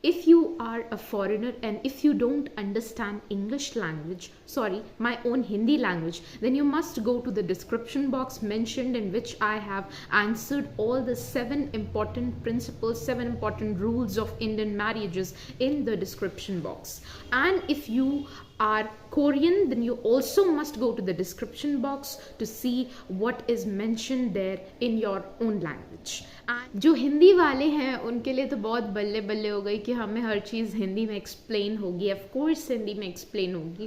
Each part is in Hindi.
If you are a foreigner and if you don't understand English language, sorry, my own Hindi language, then you must go to the description box mentioned, in which I have answered all the 7 important principles, 7 important rules of Indian marriages in the description box. And if you are Korean, then you also must go to the description box to see what is mentioned there in your own language. And जो हिंदी वाले हैं उनके लिए तो बहुत बल्ले बल्ले हो गई कि हमें हर चीज़ हिंदी में एक्सप्लेन होगी, ऑफ कोर्स हिंदी में एक्सप्लेन होगी।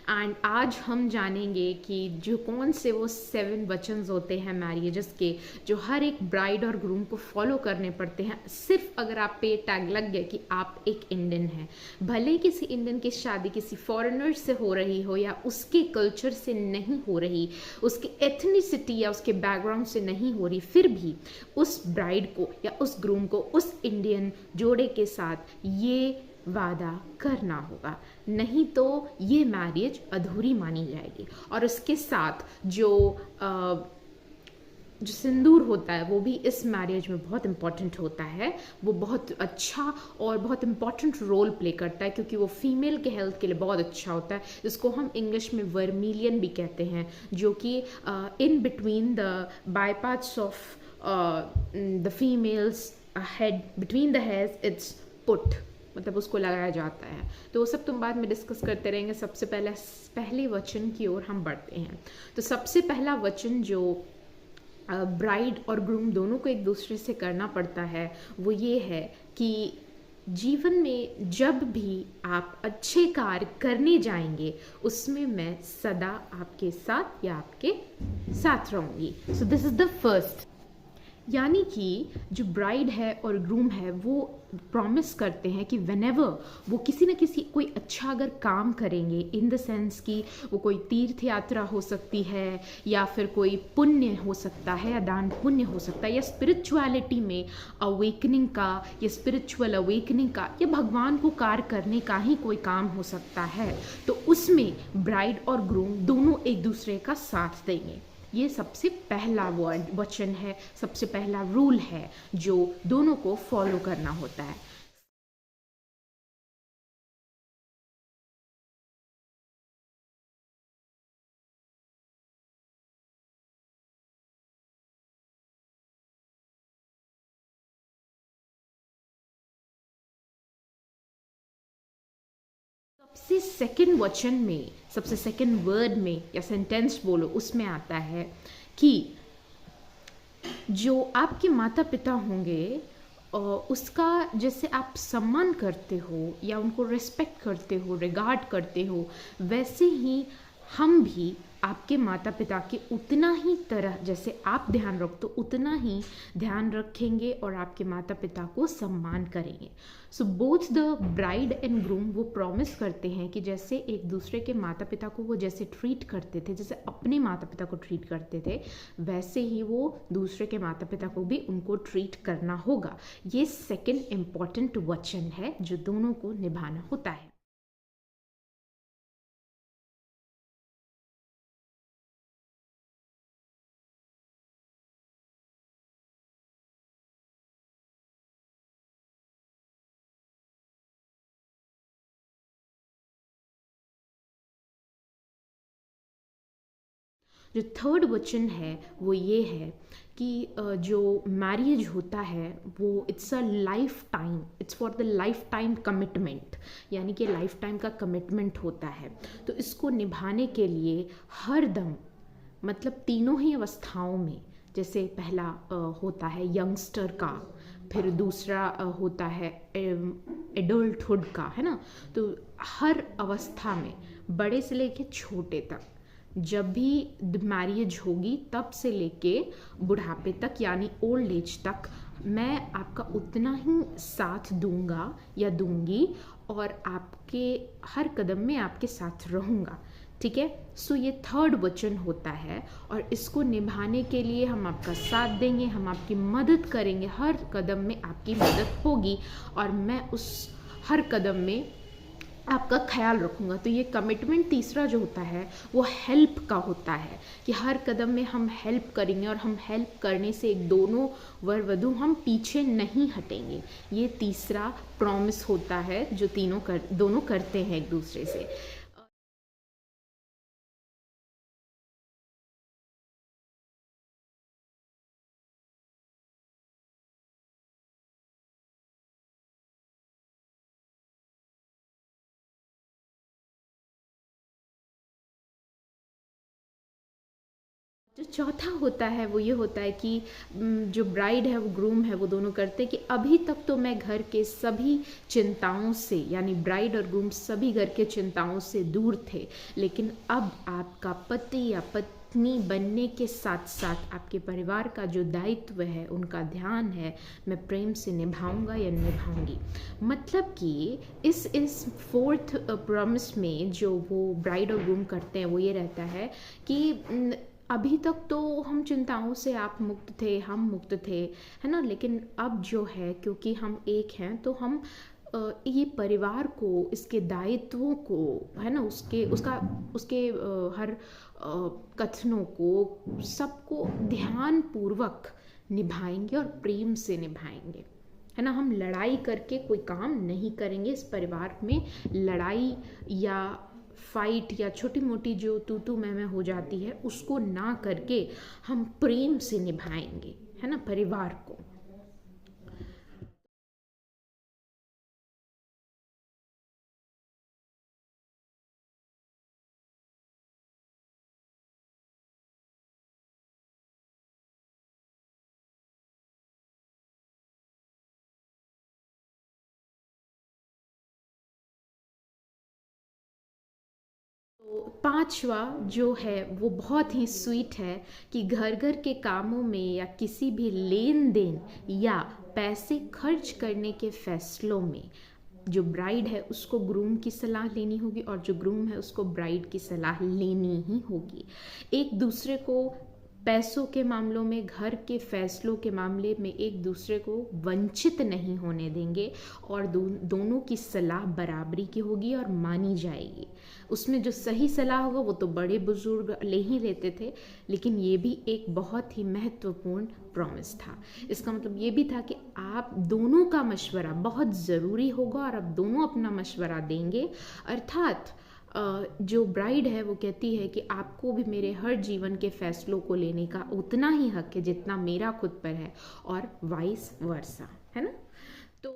एंड आज हम जानेंगे कि जो कौन से वो 7 वचन्स होते हैं मैरिजेस के, जो हर एक ब्राइड और ग्रूम को फॉलो करने पड़ते हैं, सिर्फ अगर आप पे टैग लग गया कि आप एक इंडियन हैं। भले किसी इंडियन की शादी किसी फॉरेनर से हो रही हो या उसके कल्चर से नहीं हो रही, उसकी एथनिसिटी या उसके बैकग्राउंड से नहीं हो रही, फिर भी उस ब्राइड को या उस ग्रूम को उस इंडियन जोड़े के साथ ये वादा करना होगा, नहीं तो ये मैरिज अधूरी मानी जाएगी। और उसके साथ जो सिंदूर होता है वो भी इस मैरिज में बहुत इम्पॉर्टेंट होता है। वो बहुत अच्छा और बहुत इम्पॉर्टेंट रोल प्ले करता है, क्योंकि वो फीमेल के हेल्थ के लिए बहुत अच्छा होता है। इसको हम इंग्लिश में वर्मिलियन भी कहते हैं, जो कि in between the biparts of the females head, between the heads it's put, मतलब उसको लगाया जाता है। तो वो सब तुम बाद में डिस्कस करते रहेंगे। सबसे पहले वचन की ओर हम बढ़ते हैं। तो सबसे पहला वचन जो ब्राइड और ग्रूम दोनों को एक दूसरे से करना पड़ता है वो ये है कि जीवन में जब भी आप अच्छे कार्य करने जाएंगे उसमें मैं सदा आपके साथ या आपके साथ रहूँगी। So this is the first, यानी कि जो ब्राइड है और ग्रूम है वो प्रॉमिस करते हैं कि व्हेनेवर वो किसी न किसी कोई अच्छा अगर काम करेंगे, इन द सेंस कि वो कोई तीर्थ यात्रा हो सकती है या फिर कोई पुण्य हो सकता है या दान पुण्य हो सकता है या स्पिरिचुअलिटी में अवेकनिंग का या स्पिरिचुअल अवेकनिंग का या भगवान को कार्य करने का ही कोई काम हो सकता है, तो उसमें ब्राइड और ग्रूम दोनों एक दूसरे का साथ देंगे। ये सबसे पहला वचन है, सबसे पहला रूल है जो दोनों को फॉलो करना होता है। सबसे सेकंड वर्ड में या सेंटेंस बोलो, उसमें आता है कि जो आपके माता पिता होंगे उसका जैसे आप सम्मान करते हो या उनको रिस्पेक्ट करते हो, रिगार्ड करते हो, वैसे ही हम भी आपके माता पिता के उतना ही तरह जैसे आप ध्यान रखते हो उतना ही ध्यान रखेंगे और आपके माता पिता को सम्मान करेंगे। So both the bride and groom वो प्रॉमिस करते हैं कि जैसे एक दूसरे के माता पिता को वो जैसे ट्रीट करते थे, जैसे अपने माता पिता को ट्रीट करते थे, वैसे ही वो दूसरे के माता पिता को भी उनको ट्रीट करना होगा। ये सेकेंड इम्पॉर्टेंट वचन है जो दोनों को निभाना होता है। जो थर्ड वचन है वो ये है कि जो मैरिज होता है वो it's a life time, it's for the life time commitment, यानी कि लाइफ टाइम का कमिटमेंट होता है। तो इसको निभाने के लिए हर दम, मतलब तीनों ही अवस्थाओं में, जैसे पहला होता है यंगस्टर का, फिर दूसरा होता है एडल्टहुड का, है ना। तो हर अवस्था में, बड़े से लेके छोटे तक, जब भी मैरिज होगी तब से लेके बुढ़ापे तक यानी ओल्ड एज तक, मैं आपका उतना ही साथ दूंगा या दूंगी और आपके हर कदम में आपके साथ रहूँगा। ठीक है। सो ये थर्ड वचन होता है और इसको निभाने के लिए हम आपका साथ देंगे, हम आपकी मदद करेंगे, हर कदम में आपकी मदद होगी और मैं उस हर कदम में आपका ख्याल रखूँगा। तो ये कमिटमेंट तीसरा जो होता है वो हेल्प का होता है कि हर कदम में हम हेल्प करेंगे और हम हेल्प करने से एक दोनों वर वधु हम पीछे नहीं हटेंगे। ये तीसरा प्रॉमिस होता है जो दोनों करते हैं एक दूसरे से। जो चौथा होता है वो ये होता है कि जो ब्राइड है वो ग्रूम है वो दोनों करते हैं कि अभी तक तो मैं घर के सभी चिंताओं से, यानी ब्राइड और ग्रूम सभी घर के चिंताओं से दूर थे, लेकिन अब आपका पति या पत्नी बनने के साथ साथ आपके परिवार का जो दायित्व है, उनका ध्यान है, मैं प्रेम से निभाऊंगा या निभाऊंगी। मतलब कि इस फोर्थ प्रॉमिस में जो वो ब्राइड और ग्रूम करते हैं वो ये रहता है कि अभी तक तो हम चिंताओं से आप मुक्त थे, हम मुक्त थे, है ना, लेकिन अब जो है क्योंकि हम एक हैं तो हम ये परिवार को, इसके दायित्वों को, है ना, उसके हर कथनों को, सबको ध्यान पूर्वक निभाएंगे और प्रेम से निभाएंगे, है ना। हम लड़ाई करके कोई काम नहीं करेंगे। इस परिवार में लड़ाई या फाइट या छोटी मोटी जो तू मैं हो जाती है उसको ना करके हम प्रेम से निभाएंगे, है ना, परिवार को। तो पांचवा जो है वो बहुत ही स्वीट है कि घर घर के कामों में या किसी भी लेन देन या पैसे खर्च करने के फैसलों में जो ब्राइड है उसको ग्रूम की सलाह लेनी होगी और जो ग्रूम है उसको ब्राइड की सलाह लेनी ही होगी। एक दूसरे को पैसों के मामलों में, घर के फैसलों के मामले में एक दूसरे को वंचित नहीं होने देंगे और दोनों की सलाह बराबरी की होगी और मानी जाएगी। उसमें जो सही सलाह होगा वो तो बड़े बुजुर्ग ले ही लेते थे, लेकिन ये भी एक बहुत ही महत्वपूर्ण प्रॉमिस था। इसका मतलब ये भी था कि आप दोनों का मशवरा बहुत ज़रूरी होगा और आप दोनों अपना मशवरा देंगे। अर्थात जो ब्राइड है वो कहती है कि आपको भी मेरे हर जीवन के फैसलों को लेने का उतना ही हक है जितना मेरा खुद पर है, और वाइस वर्सा, है ना। तो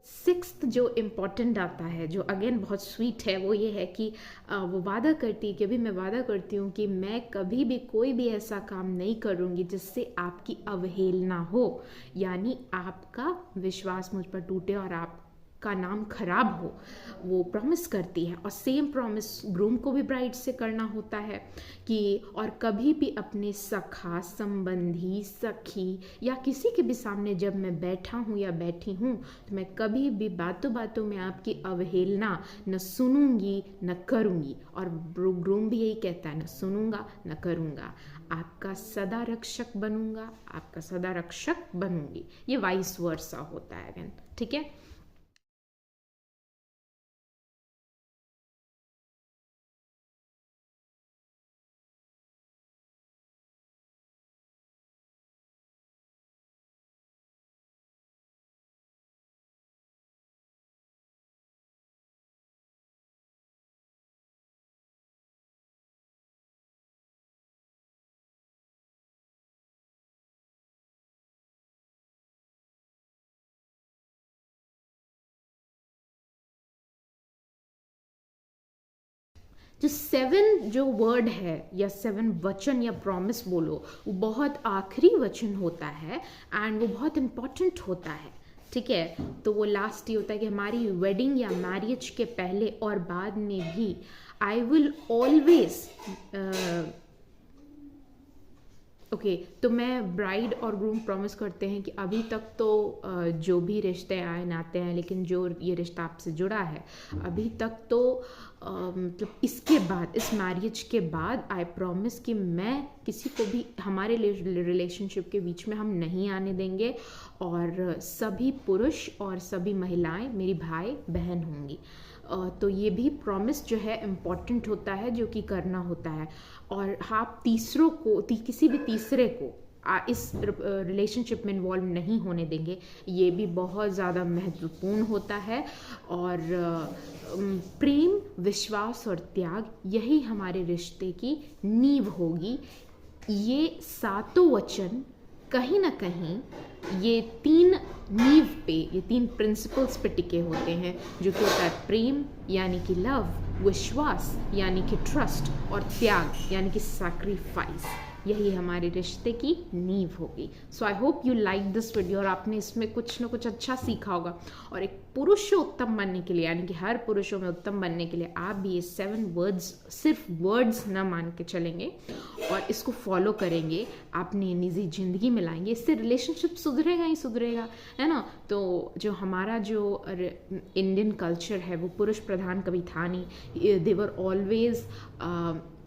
सिक्स्थ जो इम्पोर्टेंट आता है, जो अगेन बहुत स्वीट है, वो ये है कि वो वादा करती है कि अभी मैं वादा करती हूँ कि मैं कभी भी कोई भी ऐसा काम नहीं करूँगी जिससे आपकी अवहेलना हो, यानी आपका विश्वास मुझ पर टूटे और आप का नाम खराब हो, वो प्रॉमिस करती है। और सेम प्रॉमिस ग्रूम को भी ब्राइड से करना होता है कि और कभी भी अपने सखा, संबंधी, सखी या किसी के भी सामने जब मैं बैठा हूँ या बैठी हूँ तो मैं कभी भी बातों बातों में आपकी अवहेलना न सुनूंगी न करूँगी। और ग्रूम भी यही कहता है, न सुनूंगा न करूँगा, आपका सदा रक्षक बनूंगा, आपका सदा रक्षक बनूंगी। ये वाइस वर्सा होता है अगेन, ठीक है। जो सेवन जो वर्ड है या सेवन वचन या प्रॉमिस बोलो, वो बहुत आखिरी वचन होता है एंड वो बहुत इम्पॉर्टेंट होता है। ठीक है। तो वो लास्ट ये होता है कि हमारी वेडिंग या मैरिज के पहले और बाद में भी आई विल ऑलवेज ओके तो मैं ब्राइड और ग्रूम प्रॉमिस करते हैं कि अभी तक तो जो भी रिश्ते आए नाते हैं, लेकिन जो ये रिश्ता आपसे जुड़ा है अभी तक तो मतलब इसके बाद, इस मैरिज के बाद आई प्रॉमिस कि मैं किसी को भी हमारे रिलेशनशिप के बीच में हम नहीं आने देंगे, और सभी पुरुष और सभी महिलाएं मेरी भाई बहन होंगी। तो ये भी प्रॉमिस जो है इम्पॉर्टेंट होता है, जो कि करना होता है। और आप तीसरों को किसी भी तीसरे को इस रिलेशनशिप में इन्वॉल्व नहीं होने देंगे, ये भी बहुत ज़्यादा महत्वपूर्ण होता है। और प्रेम, विश्वास और त्याग यही हमारे रिश्ते की नींव होगी। ये सातों वचन कहीं ना कहीं ये तीन नींव पे, ये तीन प्रिंसिपल्स पे टिके होते हैं, जो कि होता है प्रेम यानी कि लव, विश्वास यानी कि ट्रस्ट, और त्याग यानी कि सैक्रिफाइस। यही हमारे रिश्ते की नींव होगी। So I hope you like this video, और आपने इसमें कुछ ना कुछ अच्छा सीखा होगा। और एक पुरुष उत्तम बनने के लिए, यानी कि हर पुरुषों में उत्तम बनने के लिए आप भी ये 7 वर्ड्स सिर्फ वर्ड्स ना मान के चलेंगे और इसको फॉलो करेंगे, अपनी निजी ज़िंदगी में लाएंगे, इससे रिलेशनशिप सुधरेगा ही सुधरेगा, है ना। तो जो हमारा जो इंडियन कल्चर है वो पुरुष प्रधान कभी था नहीं। दे वर ऑलवेज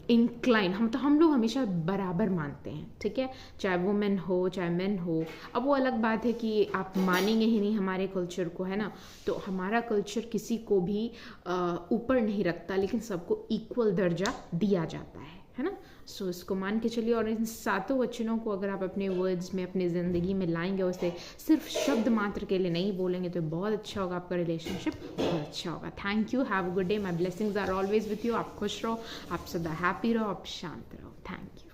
इंक्लाइन, हम लोग हमेशा बराबर मानते हैं, ठीक है, चाहे वुमेन हो चाहे मेन हो। अब वो अलग बात है कि आप मानेंगे ही नहीं हमारे कल्चर को, है ना। तो हमारा कल्चर किसी को भी ऊपर नहीं रखता, लेकिन सबको इक्वल दर्जा दिया जाता है ना। सो इसको मान के चलिए, और इन सातों वचनों को अगर आप अपने वर्ड्स में, अपनी ज़िंदगी में लाएंगे, उसे सिर्फ शब्द मात्र के लिए नहीं बोलेंगे, तो बहुत अच्छा होगा, आपका रिलेशनशिप बहुत अच्छा होगा। Thank you, have a good day, my blessings are always with you. आप खुश रहो, आप सदा हैप्पी रहो, आप शांत रहो। Thank you.